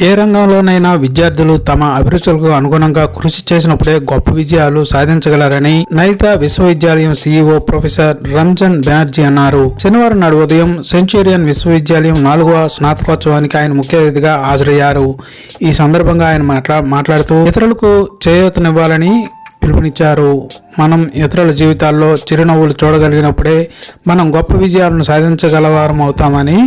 ఏ రంగంలోనైనా విద్యార్థులు తమ అభిరుచులకు అనుగుణంగా కృషి చేసినప్పుడే గొప్ప విజయాలు సాధించగలరని నైతా విశ్వవిద్యాలయం సీఈఓ ప్రొఫెసర్ రంజన్ బెనర్జీ అన్నారు. శనివారం నాడు ఉదయం సెంచూరియన్ విశ్వవిద్యాలయం 4వ స్నాతకోత్సవానికి ఆయన ముఖ్య అతిథిగా హాజరయ్యారు. ఈ సందర్భంగా ఆయన మాట్లాడుతూ ఇతరులకు చేయూతనివ్వాలని పిలుపునిచ్చారు. మనం ఇతరుల జీవితాల్లో చిరునవ్వులు చూడగలిగినప్పుడే మనం గొప్ప విజయాలను సాధించగలవారం అవుతామని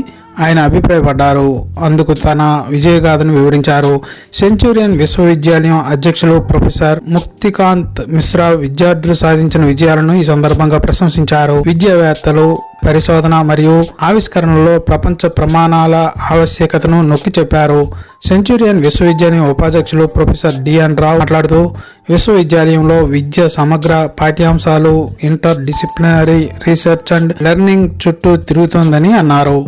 ఆయన అభిప్రాయపడ్డారు. అందుకు తన విజయగాథను వివరించారు. సెంచూరియన్ విశ్వవిద్యాలయం అధ్యక్షులు ప్రొఫెసర్ ముక్తికాంత్ మిశ్రా విద్యార్థులు సాధించిన విజయాలను ఈ సందర్భంగా ప్రశంసించారు. విద్యావేత్తలు పరిశోధన మరియు ఆవిష్కరణలో ప్రపంచ ప్రమాణాల ఆవశ్యకతను నొక్కి చెప్పారు. సెంచూరియన్ విశ్వవిద్యాలయం ఉపాధ్యక్షులు ప్రొఫెసర్ డిఎన్ రావు మాట్లాడుతూ విశ్వవిద్యాలయంలో విద్య సమగ్ర పాఠ్యాంశాలు, inter disciplinary research and learning చుట్టూ తిరుగుతోందని అన్నారు.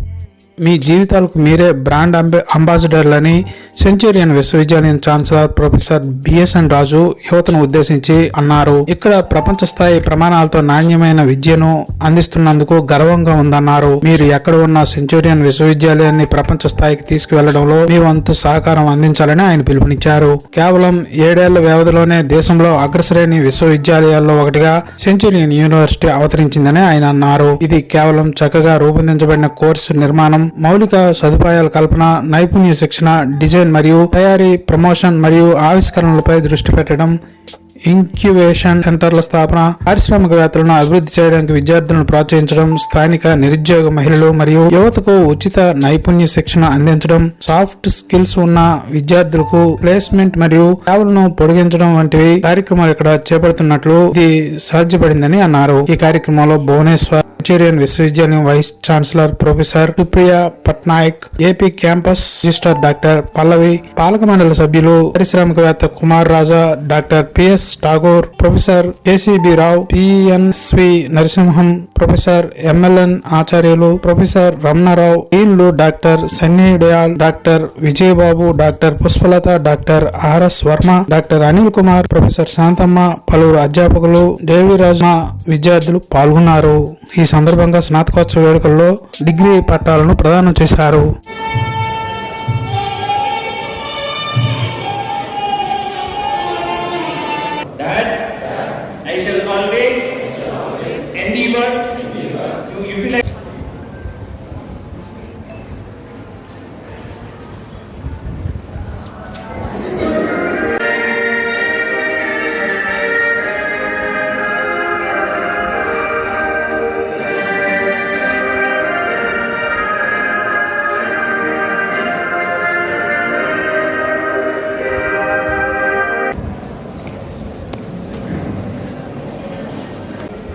మీ జీవితాలకు మీరే బ్రాండ్ అంబాసిడర్లని సెంచూరియన్ విశ్వవిద్యాలయం ఛాన్సలర్ ప్రొఫెసర్ బిఎస్ఎన్ రాజు యువతను ఉద్దేశించి అన్నారు. ఇక్కడ ప్రపంచ స్థాయి ప్రమాణాలతో నాణ్యమైన విద్యను అందిస్తున్నందుకు గర్వంగా ఉందన్నారు. మీరు ఎక్కడ ఉన్న సెంచూరియన్ విశ్వవిద్యాలయాన్ని ప్రపంచ స్థాయికి తీసుకువెళ్లడంలో మీ వంతు సహకారం అందించాలని ఆయన పిలుపునిచ్చారు. కేవలం 7 ఏళ్ల వ్యవధిలోనే దేశంలో అగ్రశ్రేణి విశ్వవిద్యాలయాల్లో ఒకటిగా సెంచూరియన్ యూనివర్సిటీ అవతరించిందని ఆయన అన్నారు. ఇది కేవలం చక్కగా రూపొందించబడిన కోర్సు నిర్మాణం, మౌలిక సదుపాయాల కల్పన, నైపుణ్య శిక్షణ, డిజైన్ మరియు తయారీ, ప్రమోషన్ మరియు ఆవిష్కరణలపై దృష్టి పెట్టడం, ఇంక్యుబేషన్ సెంటర్ల స్థాపన, పారిశ్రామికవేత్తలను అభివృద్ధి చేయడానికి విద్యార్థులను ప్రోత్సహించడం, స్థానిక నిరుద్యోగ మహిళలు మరియు యువతకు ఉచిత నైపుణ్య శిక్షణ అందించడం, సాఫ్ట్ స్కిల్స్ ఉన్న విద్యార్థులకు ప్లేస్మెంట్ మరియు సేవలను పొడిగించడం వంటివి కార్యక్రమాలు ఇక్కడ చేపడుతున్నట్లు ఇది సాధ్యపడిందని అన్నారు. ఈ కార్యక్రమంలో భువనేశ్వర్ సెంచూరియన్ విశ్వవిద్యాలయం vice chancellor professor Supriya Patnaik, AP campus register doctor Pallavi, పాలక మండలి సభ్యులు పారిశ్రామికవేత్త Kumar Raja, doctor PS Tagore, professor KCB Rao, PNSV Narasimham, professor MLN Acharyulu, professor Ramanarao, డీన్లు doctor Sunny Dayal, doctor Vijayababu, doctor Pushpalatha, doctor RS Varma, doctor Anil Kumar, professor Shantamma, పలువురు అధ్యాపకులు, దేవిరాజు విద్యార్థులు పాల్గొన్నారు. ఈ సందర్భంగా స్నాతకోత్సవ వేడుకల్లో డిగ్రీ పట్టాలను ప్రదానం చేశారు.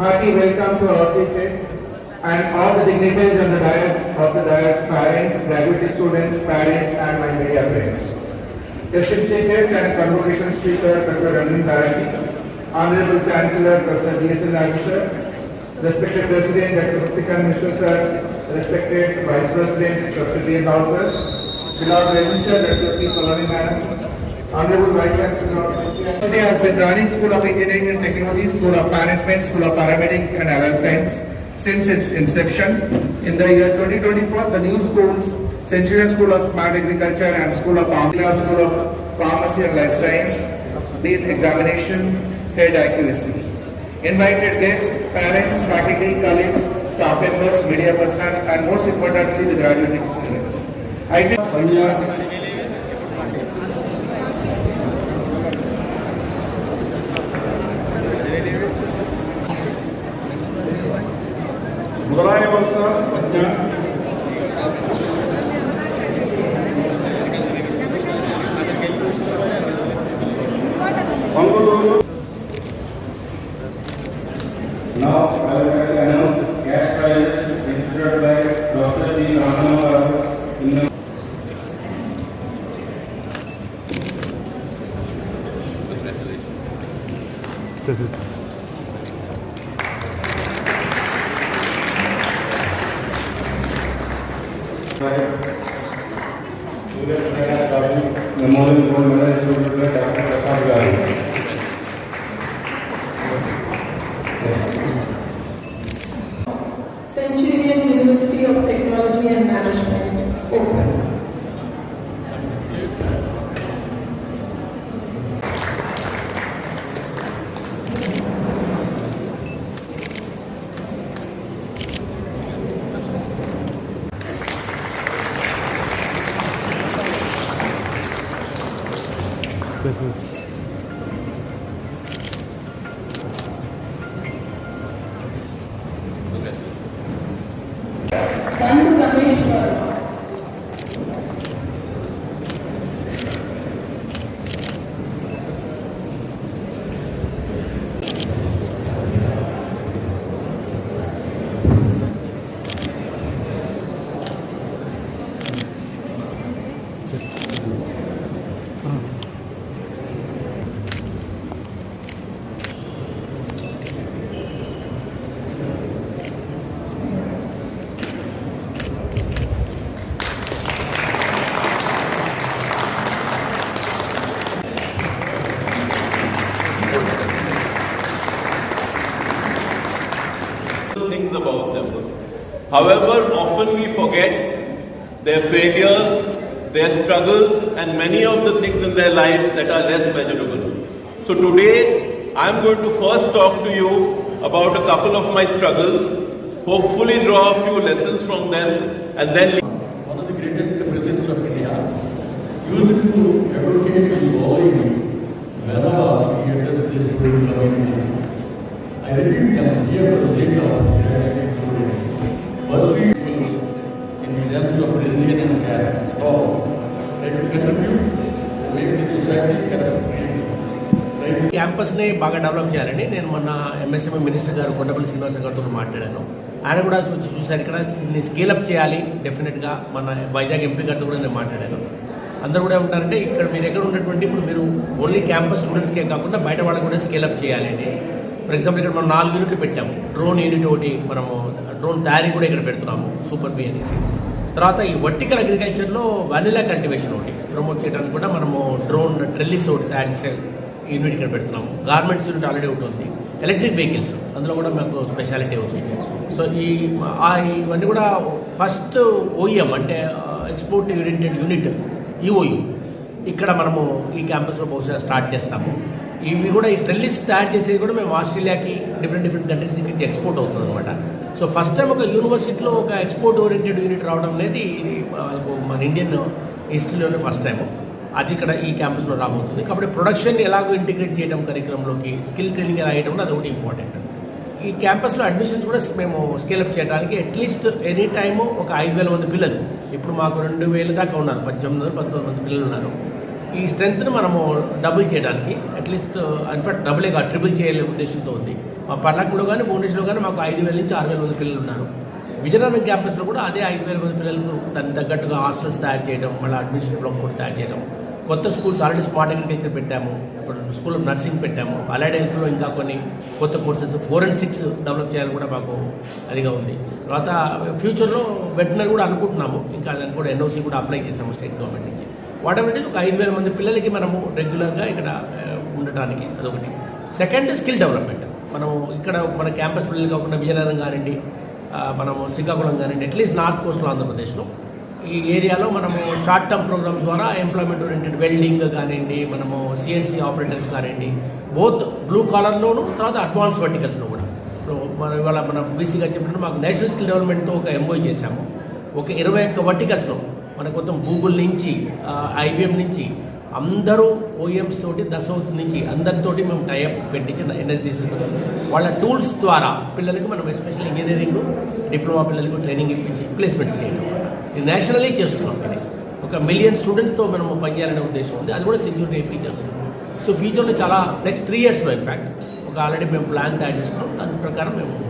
Hearty welcome to our chief guest and all the dignitaries on the dais, parents, graduate students, parents and my media friends. Esteemed chief guest and convocation speaker Dr. Ranjan Bharati, Honorable Chancellor Dr. D.S.L. Raju sir, respected President Dr. Mutikant Mishra sir, respected Vice President Dr. D.N. Rao sir, beloved Registrar Dr. P. Pallavi madam, Honorable Vice Chancellor University has been running School of Engineering and Technology, School of Management, School of Paramedic and Allied Science since its inception. In the year 2024, the new schools, Centurion School of Smart Agriculture and School of School of Pharmacy and Life Science, did examination, head accuracy. Invited guests, parents, faculty, colleagues, staff members, media personnel, and most importantly, the graduate students. I think मुदराय वर्ष Mangaluru. Now I would like to announce cash prizes distributed by Dr. C. Ramanagaru in the Memorial Gold Medal distributed by Dr. Prakash Garu. Centurion University of Technology and Management, open. Things about them. However, often we forget their failures, their struggles, and many of the things in their lives that are less measurable. So today, I am going to first talk to you about a couple of my struggles, hopefully draw a few lessons from them, and then one of the greatest presidents of India used to advocate to avoid whenever he enters this community. I really can hear the sake of firstly, in the terms of religion and caste, all that will contribute to make the society corrupt. క్యాంపస్ని బాగా develop చేయాలని నేను మొన్న MSME minister గారు కొండపల్లి శ్రీనివాస గారితో మాట్లాడాను. ఆయన కూడా చూశారు ఇక్కడ స్కేలప్ చేయాలి డెఫినెట్గా. మన వైజాగ్ ఎంపీ గారితో కూడా నేను మాట్లాడాను. అందరూ కూడా ఉంటారంటే ఇక్కడ మీరు ఎక్కడ ఉన్నటువంటి ఇప్పుడు మీరు ఓన్లీ క్యాంపస్ స్టూడెంట్స్కే కాకుండా బయట వాళ్ళకి కూడా స్కేలప్ చేయాలి అని. ఫర్ ఎగ్జాంపుల్ ఇక్కడ మనం 4 యూనిట్లు పెట్టాము. డ్రోన్ యూనిట్ ఒకటి, మనము డ్రోన్ తయారీ కూడా ఇక్కడ పెడుతున్నాము, సూపర్ బీ అనేసి. తర్వాత ఈ వర్టికల్ అగ్రికల్చర్లో వానిలా కల్టివేషన్ ఒకటి ప్రమోట్ చేయడానికి కూడా మనము డ్రోన్ ట్రెల్లిస్ ఒకటి తయారు చేసే యూనిట్ ఇక్కడ పెడుతున్నాము. గార్మెంట్స్ యూనిట్ ఆల్రెడీ ఒకటి ఉంది. ఎలక్ట్రిక్ వెహికల్స్ అందులో కూడా మాకు స్పెషాలిటీ ఉంది. సో ఇవన్నీ కూడా ఫస్ట్ ఓఈఎం అంటే ఎక్స్పోర్ట్ ఓరియంటెడ్ యూనిట్ ఈఓయు ఇక్కడ మనము ఈ క్యాంపస్లో బహుశా స్టార్ట్ చేస్తాము. ఇవి కూడా ఈ ట్రెల్లిస్ తయారు చేసేది కూడా మేము ఆస్ట్రేలియాకి డిఫరెంట్ కంట్రీస్ నుంచి ఎక్స్పోర్ట్ అవుతుంది అనమాట. సో ఫస్ట్ టైం ఒక యూనివర్సిటీలో ఒక ఎక్స్పోర్ట్ ఓరియంటెడ్ యూనిట్ రావడం అనేది మన ఇండియన్ హిస్టరీలోనే ఫస్ట్ టైం. అది ఇక్కడ ఈ క్యాంపస్లో రాబోతుంది. కాబట్టి ప్రొడక్షన్ ఎలాగో ఇంటిగ్రేట్ చేయడం కరికులంలోకి, స్కిల్ ట్రైనింగ్ ఎలా అయ్యడం అది ఒకటి ఇంపార్టెంట్. ఈ క్యాంపస్లో అడ్మిషన్స్ కూడా మేము స్కేలప్ చేయడానికి అట్లీస్ట్ ఎనీ టైము ఒక 5,000 మంది పిల్లలు, ఇప్పుడు మాకు 2,000 దాకా ఉన్నారు, 18,000-19,000 మంది పిల్లలు ఉన్నారు. ఈ స్ట్రెంత్ను మనము డబుల్ చేయడానికి అట్లీస్ట్ ఇన్ఫాక్ట్ డబులే కాదు ట్రిపుల్ చేయాలనే ఉద్దేశంతో ఉంది. మా పర్లాకులో కానీ భువనేశ్వర్లో కానీ మాకు 5,000 నుంచి 6,000 మంది పిల్లలు ఉన్నారు. విజయనగరం క్యాంపస్లో కూడా అదే 5,000 మంది పిల్లలకు దానికి తగ్గట్టుగా హాస్టల్స్ తయారు చేయడం, మళ్ళీ అడ్మిషన్ బ్లాక్ కూడా తయారు చేయడం. కొత్త స్కూల్స్ ఆల్రెడీ స్మార్ట్ అగ్రికల్చర్ పెట్టాము, ఇప్పుడు స్కూల్ ఆఫ్ నర్సింగ్ పెట్టాము, అలైడ్ హెల్త్లో ఇంకా కొన్ని కొత్త కోర్సెస్ ఫోరెన్సిక్స్ డెవలప్ చేయాలని కూడా మాకు అదిగా ఉంది. తర్వాత ఫ్యూచర్లో వెటనరీ కూడా అనుకుంటున్నాము, ఇంకా దాన్ని కూడా ఎన్ఓసి కూడా అప్లై చేసాము స్టేట్ గవర్నమెంట్ నుంచి. వాటెవర్ ఒక 5,000 మంది పిల్లలకి మనము రెగ్యులర్గా ఇక్కడ ఉండటానికి అదొకటి. Second skill development. మనము ఇక్కడ మన క్యాంపస్ పిల్లలు కాకుండా విజయనగరం కానివ్వండి, మనము శ్రీకాకుళం కానివ్వండి, అట్లీస్ట్ నార్త్ కోస్ట్లో ఆంధ్రప్రదేశ్లో ఈ ఏరియాలో మనము షార్ట్ టర్మ్ ప్రోగ్రామ్స్ ద్వారా ఎంప్లాయ్మెంట్ ఓరియంటెడ్ వెల్డింగ్ కానివ్వండి, మనము సిఎన్సీ ఆపరేటర్స్ కానివ్వండి, బోత్ బ్లూ కాలర్లోను తర్వాత అడ్వాన్స్ వర్టికల్స్లో కూడా. మన ఇవాళ మన బీసీ గారు చెప్పినట్టు మాకు నేషనల్ స్కిల్ డెవలప్మెంట్తో ఒక ఎంఓయూ చేశాము. ఒక 21 వర్టికల్స్లో మనకు మొత్తం గూగుల్ నుంచి ఐబిఎం నుంచి అందరూ ఓఎమ్స్ తోటి దశౌత్ నుంచి అందరితోటి మేము టైఅప్ పెట్టించిన ఎన్ఎస్డిసి వాళ్ళ టూల్స్ ద్వారా పిల్లలకి మనం ఎస్పెషల్ ఇంజనీరింగ్ డిప్లొమా పిల్లలకు ట్రైనింగ్ ఇప్పించి ప్లేస్మెంట్స్ చేయడం ఇది నేషనల్లీ చేస్తున్నాం. ఇది 1 మిలియన్ స్టూడెంట్స్తో మనం పనిచేయాలనే ఉద్దేశం ఉంది. అది కూడా సెంచురీ ఏపీ చేస్తున్నాం. సో ఫ్యూచర్లో చాలా నెక్స్ట్ 3 ఇయర్స్లో ఇన్ఫ్యాక్ట్ ఒక ఆల్రెడీ మేము ప్లాన్ తయారు చేసుకున్నాం. దాని ప్రకారం మేము